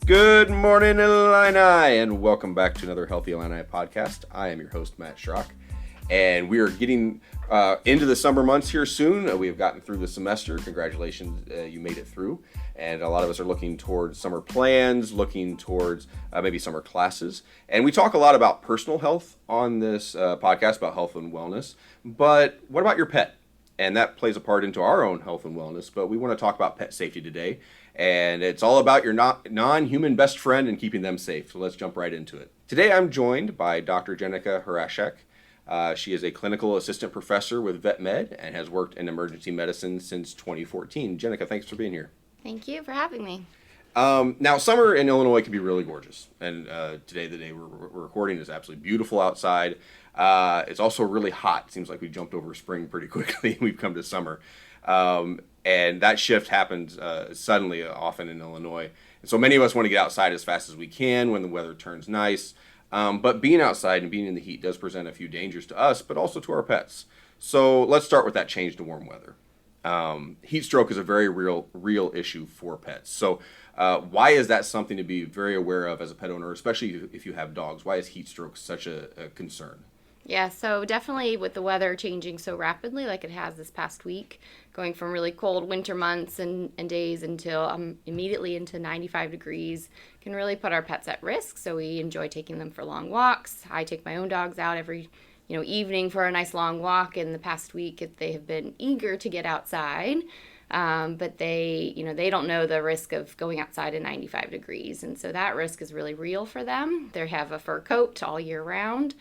Good morning, Illini, and welcome back to another Healthy Illini podcast. I am your host, Matt Schrock, and we are getting into the summer months here soon. We have gotten through the semester. Congratulations, you made it through. And a lot of us are looking towards summer plans, looking towards maybe summer classes. And we talk a lot about personal health on this podcast, about health and wellness. But what about your pet? And that plays a part into our own health and wellness. But we want to talk about pet safety today. And it's all about your non-human best friend and keeping them safe. So let's jump right into it. Today I'm joined by Dr. Jenica Harashek. She is a clinical assistant professor with Vet Med and has worked in emergency medicine since 2014. Jenica, thanks for being here. Thank you for having me. Now, summer in Illinois can be really gorgeous. And today, the day we're recording, is absolutely beautiful outside. It's also really hot. It seems like we jumped over spring pretty quickly. We've come to summer. And that shift happens suddenly often in Illinois. And so many of us want to get outside as fast as we can when the weather turns nice. But being outside and being in the heat does present a few dangers to us, but also to our pets. So let's start with that change to warm weather. Heat stroke is a very real issue for pets. So why is that something to be very aware of as a pet owner, especially if you have dogs? Why is heat stroke such a concern? Yeah, so definitely with the weather changing so rapidly like it has this past week, going from really cold winter months and days until immediately into 95 degrees can really put our pets at risk. So we enjoy taking them for long walks. I take my own dogs out every evening for a nice long walk. In the past week, they have been eager to get outside, but they don't know the risk of going outside at 95 degrees. And so that risk is really real for them. They have a fur coat all year round.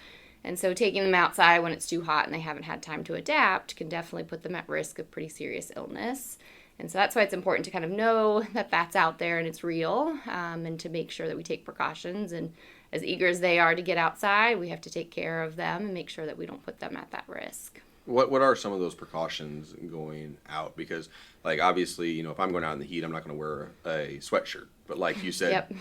And so taking them outside when it's too hot and they haven't had time to adapt can definitely put them at risk of pretty serious illness. And so that's why it's important to kind of know that that's out there and it's real, and to make sure that we take precautions. And as eager as they are to get outside, we have to take care of them and make sure that we don't put them at that risk. What are some of those precautions going out? Because, like, obviously, if I'm going out in the heat, I'm not going to wear a sweatshirt. But like you said, Yep.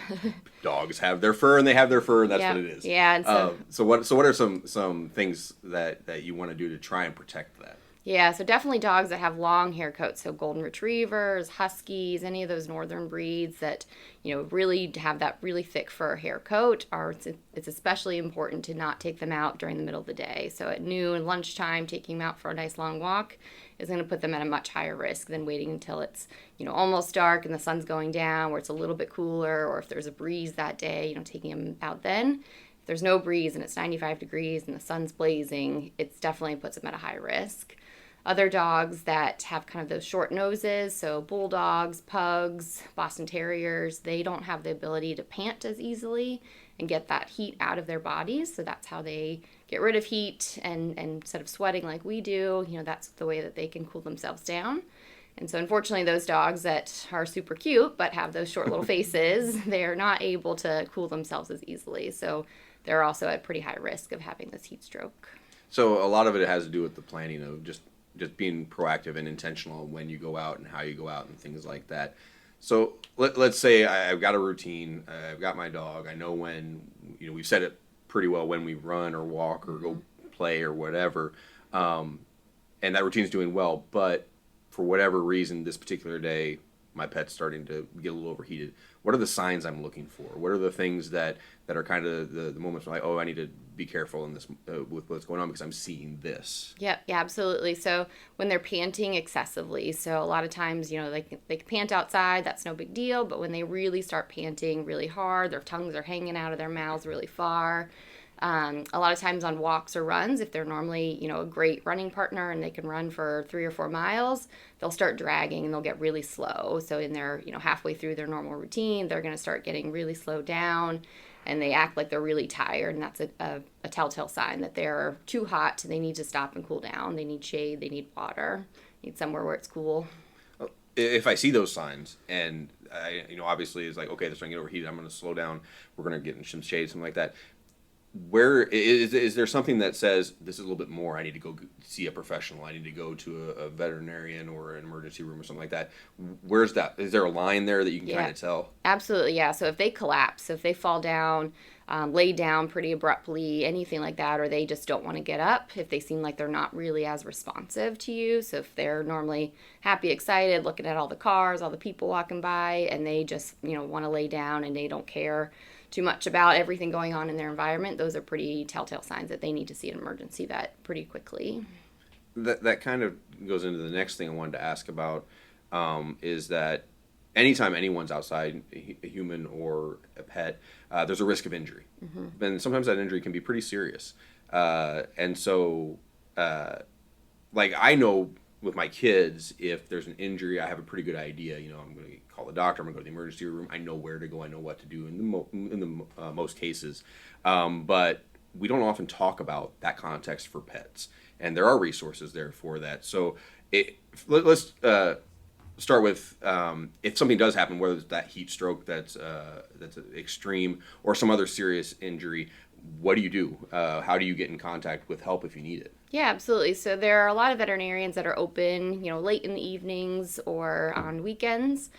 Dogs have their fur, and they have their fur, and that's Yep. what it is. Yeah. And so what are some things that you want to do to try and protect that? Yeah, so definitely dogs that have long hair coats, so golden retrievers, huskies, any of those northern breeds that, really have that really thick fur hair coat, it's especially important to not take them out during the middle of the day. So at noon, lunchtime, taking them out for a nice long walk is going to put them at a much higher risk than waiting until it's, almost dark and the sun's going down where it's a little bit cooler, or if there's a breeze that day, taking them out then. If there's no breeze and it's 95 degrees and the sun's blazing, it definitely puts them at a high risk. Other dogs that have kind of those short noses, so bulldogs, pugs, Boston Terriers, they don't have the ability to pant as easily and get that heat out of their bodies. So that's how they get rid of heat, and instead of sweating like we do, that's the way that they can cool themselves down. And so unfortunately, those dogs that are super cute but have those short little faces, they are not able to cool themselves as easily. So they're also at pretty high risk of having this heat stroke. So a lot of it has to do with the planning of just being proactive and intentional when you go out and how you go out and things like that. So let's say I've got a routine. I've got my dog. I know when, we've said it pretty well when we run or walk or go play or whatever. And that routine's doing well. But for whatever reason, this particular day, my pet's starting to get a little overheated. What are the signs I'm looking for? What are the things that are kind of the moments where I need to be careful in this with what's going on because I'm seeing this? Yeah, absolutely. So when they're panting excessively, so a lot of times, they can pant outside, that's no big deal. But when they really start panting really hard, their tongues are hanging out of their mouths really far. A lot of times on walks or runs, if they're normally, a great running partner and they can run for 3 or 4 miles, they'll start dragging and they'll get really slow. So in their, halfway through their normal routine, they're going to start getting really slowed down and they act like they're really tired. And that's a telltale sign that they're too hot. They need to stop and cool down. They need shade. They need water. Need somewhere where it's cool. If I see those signs and, obviously it's like, okay, they're starting to get overheated, I'm going to slow down. We're going to get in some shade, something like that. where is there something that says this is a little bit more? I need to go see a professional. I need to go to a veterinarian or an emergency room or something like that. Where's that? Is there a line there that you can kind of tell? Absolutely, yeah. So if they collapse, so if they fall down, lay down pretty abruptly, anything like that, or they just don't want to get up, if they seem like they're not really as responsive to you, so if they're normally happy, excited, looking at all the cars, all the people walking by, and they just, want to lay down and they don't care too much about everything going on in their environment, those are pretty telltale signs that they need to see an emergency vet pretty quickly. That kind of goes into the next thing I wanted to ask about, is that anytime anyone's outside, a human or a pet, there's a risk of injury. Mm-hmm. And sometimes that injury can be pretty serious. And so, I know with my kids, if there's an injury, I have a pretty good idea. I'm going to call the doctor. I'm going to go to the emergency room. I know where to go. I know what to do in the most cases. But we don't often talk about that context for pets. And there are resources there for that. So let's start with if something does happen, whether it's that heat stroke that's extreme or some other serious injury, what do you do? How do you get in contact with help if you need it? Yeah, absolutely. So there are a lot of veterinarians that are open, late in the evenings or on weekends.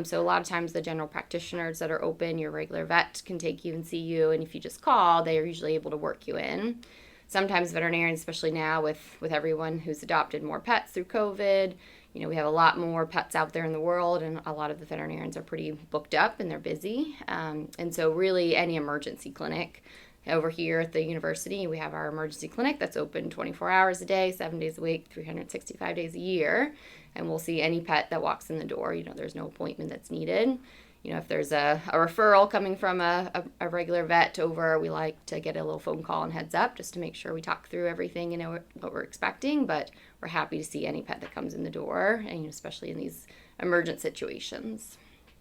So a lot of times the general practitioners that are open, your regular vet can take you and see you. And if you just call, they are usually able to work you in. Sometimes veterinarians, especially now with everyone who's adopted more pets through COVID, we have a lot more pets out there in the world, and a lot of the veterinarians are pretty booked up and they're busy. And so really any emergency clinic. Over here at the university, we have our emergency clinic that's open 24 hours a day, 7 days a week, 365 days a year. And we'll see any pet that walks in the door. There's no appointment that's needed. If there's a referral coming from a regular vet over, we like to get a little phone call and heads up just to make sure we talk through everything and know what we're expecting. But we're happy to see any pet that comes in the door, and especially in these emergent situations.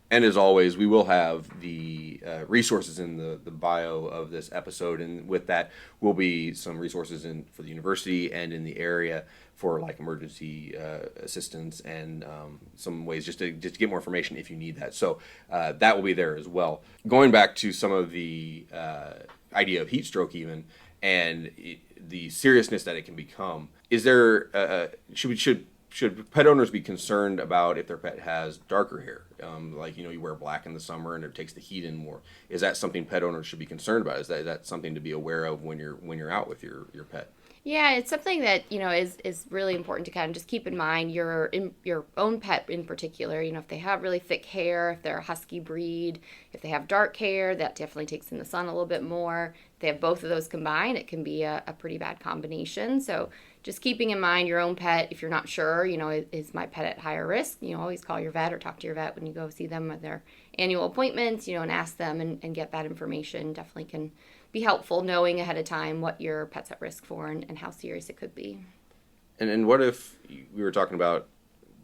And as always, we will have the resources in the bio of this episode, and with that will be some resources for the university and in the area for emergency assistance and some ways just to get more information if you need that. So that will be there as well. Going back to some of the idea of heat stroke even and the seriousness that it can become, is there should pet owners be concerned about if their pet has darker hair? You wear black in the summer and it takes the heat in more. Is that something pet owners should be concerned about? Is that something to be aware of when you're out with your pet? Yeah, it's something that, is really important to kind of just keep in mind your own pet in particular. If they have really thick hair, if they're a husky breed, if they have dark hair, that definitely takes in the sun a little bit more. If they have both of those combined, it can be a pretty bad combination. So just keeping in mind your own pet, if you're not sure, is my pet at higher risk? Always call your vet or talk to your vet when you go see them at their annual appointments, and ask them and get that information. Definitely can be helpful knowing ahead of time what your pet's at risk for and how serious it could be. And what if we were talking about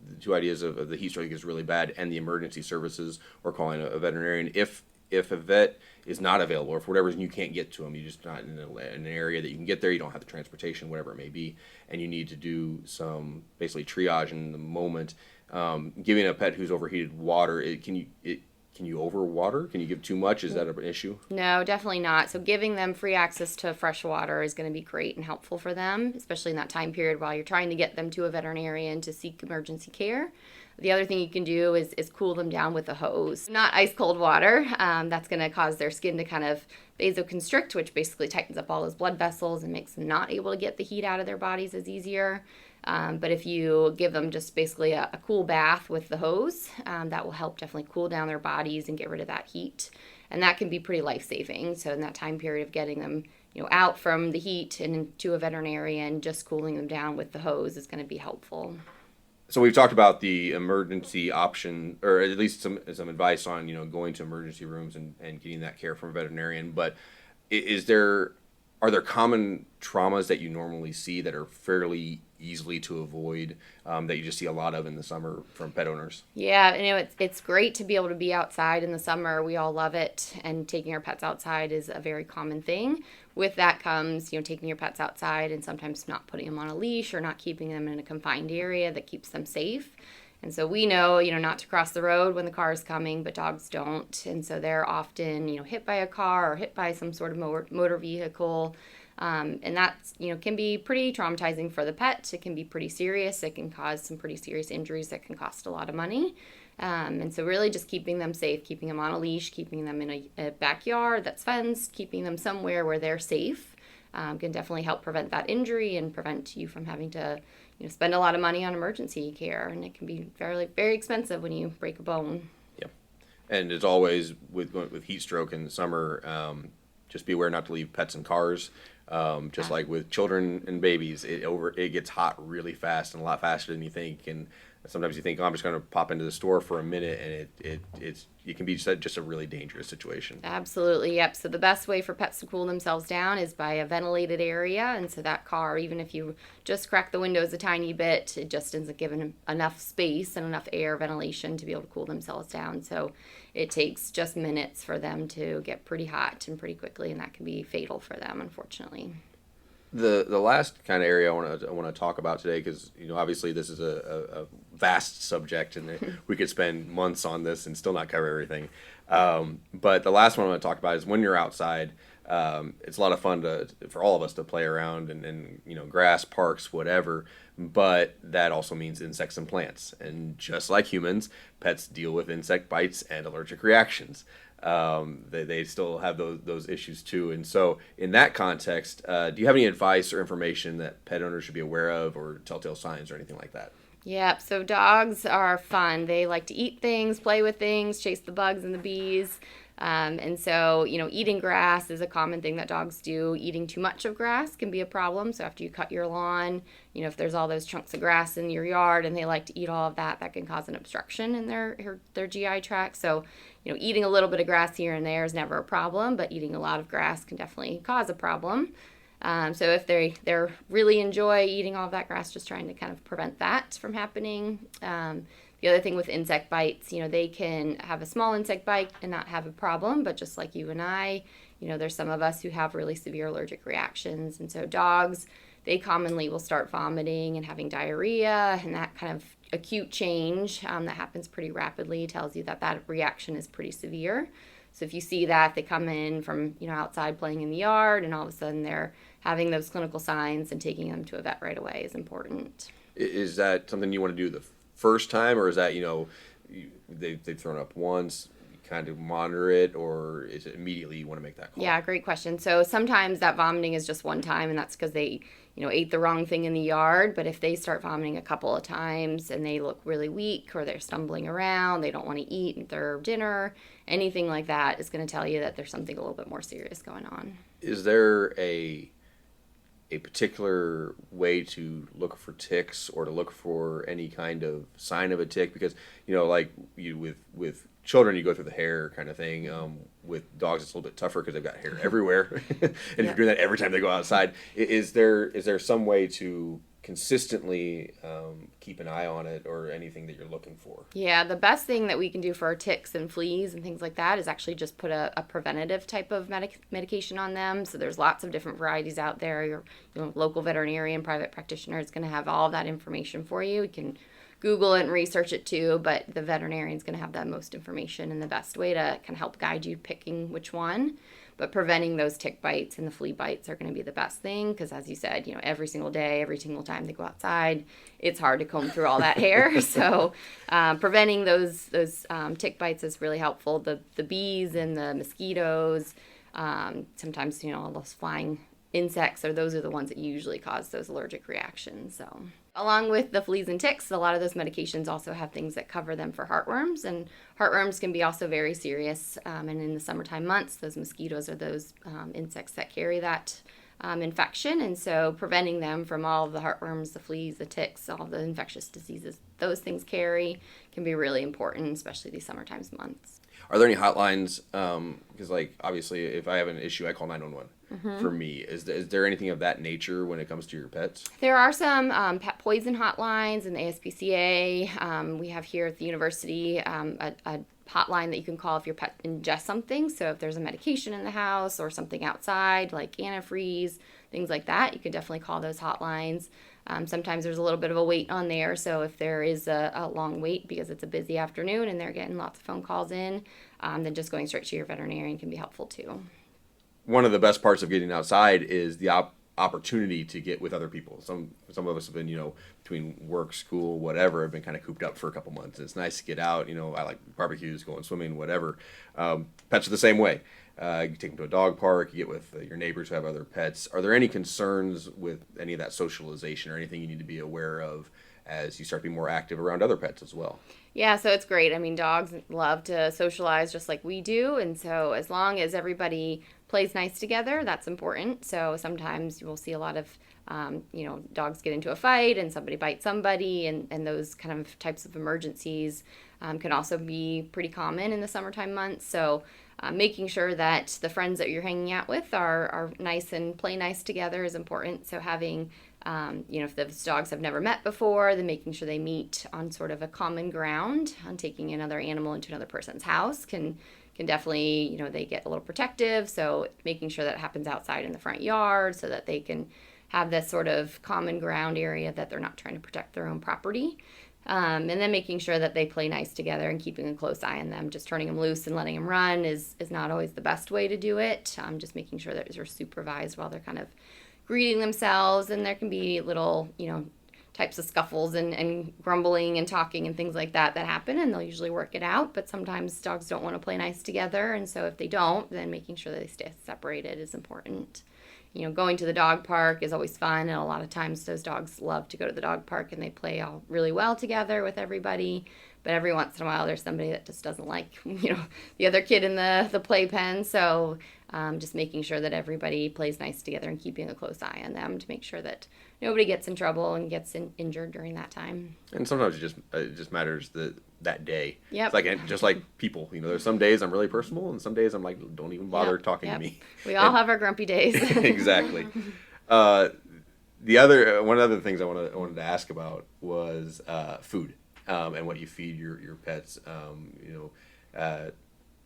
the two ideas of the heat stroke is really bad and the emergency services or calling a veterinarian? If a vet is not available or for whatever reason you can't get to them, you're just not in an area that you can get there, you don't have the transportation, whatever it may be, and you need to do some basically triage in the moment, giving a pet who's overheated water, can you overwater? Can you give too much? Is that an issue? No, definitely not. So giving them free access to fresh water is going to be great and helpful for them, especially in that time period while you're trying to get them to a veterinarian to seek emergency care. The other thing you can do is cool them down with a hose. Not ice cold water. That's going to cause their skin to kind of vasoconstrict, which basically tightens up all those blood vessels and makes them not able to get the heat out of their bodies as easier. But if you give them just basically a cool bath with the hose, that will help definitely cool down their bodies and get rid of that heat. And that can be pretty life-saving. So in that time period of getting them, out from the heat and to a veterinarian, just cooling them down with the hose is going to be helpful. So we've talked about the emergency option, or at least some advice on going to emergency rooms and getting that care from a veterinarian. But are there common traumas that you normally see that are fairly easily to avoid, that you just see a lot of in the summer from pet owners? Yeah, it's great to be able to be outside in the summer. We all love it, and taking our pets outside is a very common thing. With that comes, taking your pets outside and sometimes not putting them on a leash or not keeping them in a confined area that keeps them safe. And so we know, not to cross the road when the car is coming, but dogs don't. And so they're often, hit by a car or hit by some sort of motor vehicle. And that's, can be pretty traumatizing for the pet. It can be pretty serious. It can cause some pretty serious injuries that can cost a lot of money. And so really just keeping them safe, keeping them on a leash, keeping them in a backyard that's fenced, keeping them somewhere where they're safe can definitely help prevent that injury and prevent you from having to spend a lot of money on emergency care. And it can be very, very expensive when you break a bone. Yeah. And as always with heat stroke in the summer, just be aware not to leave pets in cars. Just like with children and babies, it gets hot really fast and a lot faster than you think. And sometimes you think, I'm just going to pop into the store for a minute, and it can be just a really dangerous situation. Absolutely, yep. So the best way for pets to cool themselves down is by a ventilated area. And so that car, even if you just crack the windows a tiny bit, it just isn't given enough space and enough air ventilation to be able to cool themselves down. So it takes just minutes for them to get pretty hot and pretty quickly, and that can be fatal for them, unfortunately. The last kind of area I want to talk about today, because obviously this is a vast subject, and we could spend months on this and still not cover everything. But the last one I want to talk about is when you're outside. It's a lot of fun for all of us to play around and grass, parks, whatever. But that also means insects and plants, and just like humans, pets deal with insect bites and allergic reactions. They still have those issues too. And so in that context, do you have any advice or information that pet owners should be aware of, or telltale signs or anything like that? Yep, so dogs are fun. They like to eat things, play with things, chase the bugs and the bees. And so, eating grass is a common thing that dogs do. Eating too much of grass can be a problem. So after you cut your lawn, if there's all those chunks of grass in your yard and they like to eat all of that, that can cause an obstruction in their GI tract. So, eating a little bit of grass here and there is never a problem, but eating a lot of grass can definitely cause a problem. So if they really enjoy eating all of that grass, just trying to kind of prevent that from happening. The other thing with insect bites, they can have a small insect bite and not have a problem, but just like you and I, there's some of us who have really severe allergic reactions. And so dogs, they commonly will start vomiting and having diarrhea, and that kind of acute change that happens pretty rapidly tells you that reaction is pretty severe. So if you see that, they come in from, outside playing in the yard, and all of a sudden they're having those clinical signs, and taking them to a vet right away is important. Is that something you want to do the first time, or is that, they've thrown up once, you kind of monitor it, or is it immediately you want to make that call? Yeah, great question. So sometimes that vomiting is just one time, and that's because they, ate the wrong thing in the yard. But if they start vomiting a couple of times and they look really weak, or they're stumbling around, they don't want to eat their dinner, anything like that is going to tell you that there's something a little bit more serious going on. Is there a particular way to look for ticks, or to look for any kind of sign of a tick? Because like you with children, you go through the hair kind of thing. With dogs, it's a little bit tougher because they've got hair everywhere, and if you're doing that every time they go outside, is there some way to consistently keep an eye on it, or anything that you're looking for? Yeah, the best thing that we can do for ticks and fleas and things like that is actually just put a preventative type of medication on them. So there's lots of different varieties out there. Your local veterinarian, private practitioner is going to have all of that information for you. You can Google it and research it too, but the veterinarian is going to have that most information and the best way to kind of help guide you picking which one. But preventing those tick bites and the flea bites are going to be the best thing, because as you said, every single day, every single time they go outside, it's hard to comb through all that hair. So preventing those tick bites is really helpful. The bees and the mosquitoes, sometimes, all those flying insects, those are the ones that usually cause those allergic reactions. So along with the fleas and ticks, a lot of those medications also have things that cover them for heartworms, and heartworms can be also very serious. And in the summertime months, those mosquitoes are those insects that carry that infection, and so preventing them from all of the heartworms, the fleas, the ticks, all the infectious diseases those things carry can be really important, especially these summertime months. Are there any hotlines? Because obviously, if I have an issue, I call 911. For me, is there anything of that nature when it comes to your pets? There are some pet poison hotlines in the ASPCA. We have here at the university a hotline that you can call if your pet ingests something. So if there's a medication in the house or something outside, like antifreeze, things like that, you can definitely call those hotlines. Sometimes there's a little bit of a wait on there, so if there is a long wait because it's a busy afternoon and they're getting lots of phone calls in, then just going straight to your veterinarian can be helpful too. One of the best parts of getting outside is the opportunity to get with other people. Some of us have been, between work, school, whatever, have been kind of cooped up for a couple months. It's nice to get out. I like barbecues, going swimming, whatever. Pets are the same way. You take them to a dog park, you get with your neighbors who have other pets. Are there any concerns with any of that socialization or anything you need to be aware of as you start to be more active around other pets as well? Yeah, so it's great. I mean, dogs love to socialize just like we do. And so as long as everybody plays nice together, that's important. So sometimes you will see a lot of, dogs get into a fight and somebody bites somebody, and those kind of types of emergencies can also be pretty common in the summertime months. So making sure that the friends that you're hanging out with are nice and play nice together is important. So having if those dogs have never met before, then making sure they meet on sort of a common ground. On taking another animal into another person's house can definitely, they get a little protective. So making sure that it happens outside in the front yard so that they can have this sort of common ground area that they're not trying to protect their own property. And then making sure that they play nice together and keeping a close eye on them. Just turning them loose and letting them run is not always the best way to do it. Just making sure that they're supervised while they're kind of greeting themselves, and there can be little, types of scuffles and grumbling and talking and things like that happen, and they'll usually work it out. But sometimes dogs don't want to play nice together, and so if they don't, then making sure that they stay separated is important. Going to the dog park is always fun, and a lot of times those dogs love to go to the dog park and they play all really well together with everybody. But every once in a while there's somebody that just doesn't like, the other kid in the playpen. So just making sure that everybody plays nice together and keeping a close eye on them to make sure that nobody gets in trouble and gets injured during that time. And sometimes it just matters that day. Yep. It's just like people. There's some days I'm really personal, and some days I'm like, don't even bother talking to me. We all have our grumpy days. Exactly. One of the other things I wanted to ask about was food and what you feed your pets.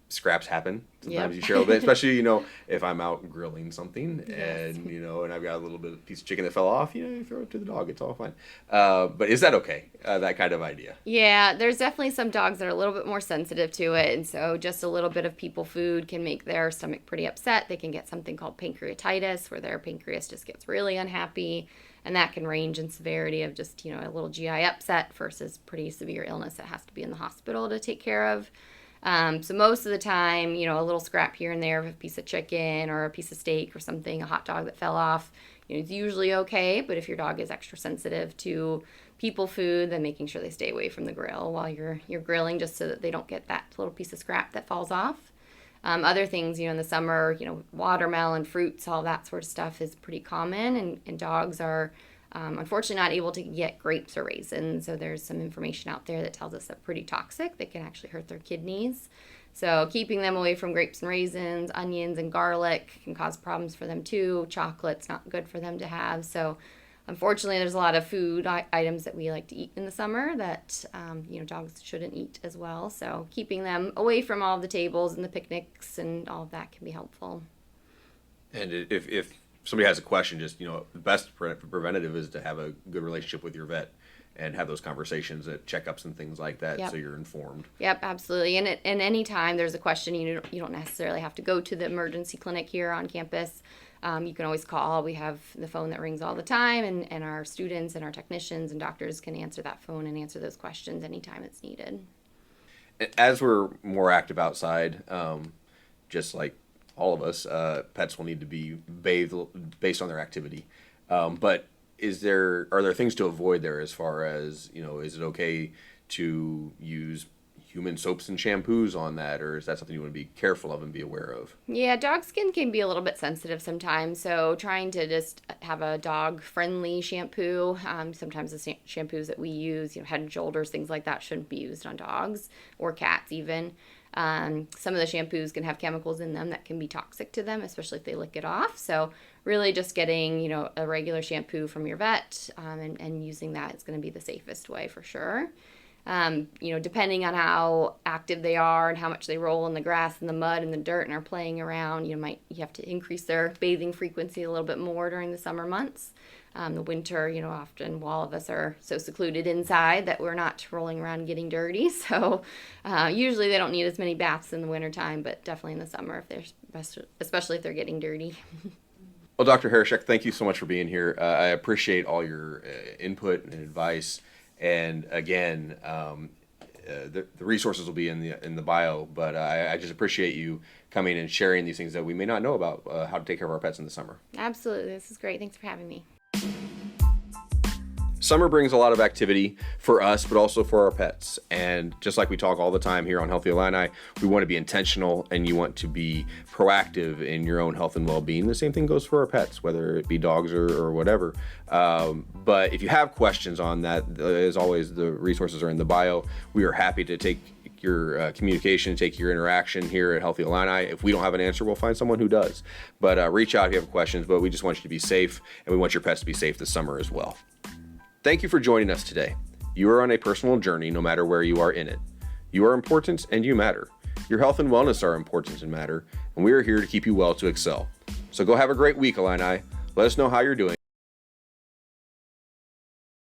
Scraps happen. Sometimes you share a little bit, especially, if I'm out grilling something Yes. and I've got a little bit of piece of chicken that fell off, you throw it to the dog. It's all fine. But is that okay? That kind of idea? Yeah, there's definitely some dogs that are a little bit more sensitive to it. And so just a little bit of people food can make their stomach pretty upset. They can get something called pancreatitis, where their pancreas just gets really unhappy. And that can range in severity of just, a little GI upset versus pretty severe illness that has to be in the hospital to take care of. So most of the time, a little scrap here and there of a piece of chicken or a piece of steak or something, a hot dog that fell off, it's usually okay. But if your dog is extra sensitive to people food, then making sure they stay away from the grill while you're grilling, just so that they don't get that little piece of scrap that falls off. Other things, in the summer, watermelon, fruits, all that sort of stuff is pretty common, and dogs are unfortunately not able to get grapes or raisins. So there's some information out there that tells us they're pretty toxic. They can actually hurt their kidneys. So keeping them away from grapes and raisins, onions and garlic can cause problems for them too. Chocolate's not good for them to have. So unfortunately, there's a lot of food items that we like to eat in the summer that, dogs shouldn't eat as well. So keeping them away from all the tables and the picnics and all of that can be helpful. And if somebody has a question, just, the best preventative is to have a good relationship with your vet and have those conversations at checkups and things like that. Yep. So you're informed. Yep, absolutely. And any time there's a question, you don't necessarily have to go to the emergency clinic here on campus. You can always call. We have the phone that rings all the time, and our students and our technicians and doctors can answer that phone and answer those questions anytime it's needed. As we're more active outside, just like all of us, pets will need to be bathed based on their activity. But are there things to avoid there as far as, is it okay to use human soaps and shampoos on that, or is that something you want to be careful of and be aware of? Yeah, dog skin can be a little bit sensitive sometimes, so trying to just have a dog-friendly shampoo. Sometimes the shampoos that we use, Head and Shoulders, things like that, shouldn't be used on dogs or cats even. Some of the shampoos can have chemicals in them that can be toxic to them, especially if they lick it off. So really just getting, a regular shampoo from your vet and using that is going to be the safest way for sure. Depending on how active they are and how much they roll in the grass and the mud and the dirt and are playing around, you have to increase their bathing frequency a little bit more during the summer months. The winter, often all of us are so secluded inside that we're not rolling around getting dirty. So usually they don't need as many baths in the wintertime, but definitely in the summer, especially if they're getting dirty. Well, Dr. Harashek, thank you so much for being here. I appreciate all your input and advice. And again, the resources will be in the bio, but I just appreciate you coming and sharing these things that we may not know about how to take care of our pets in the summer. Absolutely. This is great. Thanks for having me. Summer brings a lot of activity for us, but also for our pets. And just like we talk all the time here on Healthy Illini, we want to be intentional and you want to be proactive in your own health and well-being. The same thing goes for our pets, whether it be dogs or whatever. But if you have questions on that, as always, the resources are in the bio. We are happy to take your communication, take your interaction here at Healthy Illini. If we don't have an answer, we'll find someone who does. But reach out if you have questions, but we just want you to be safe, and we want your pets to be safe this summer as well. Thank you for joining us today. You are on a personal journey no matter where you are in it. You are important and you matter. Your health and wellness are important and matter, and we are here to keep you well to excel. So go have a great week, Illini. Let us know how you're doing.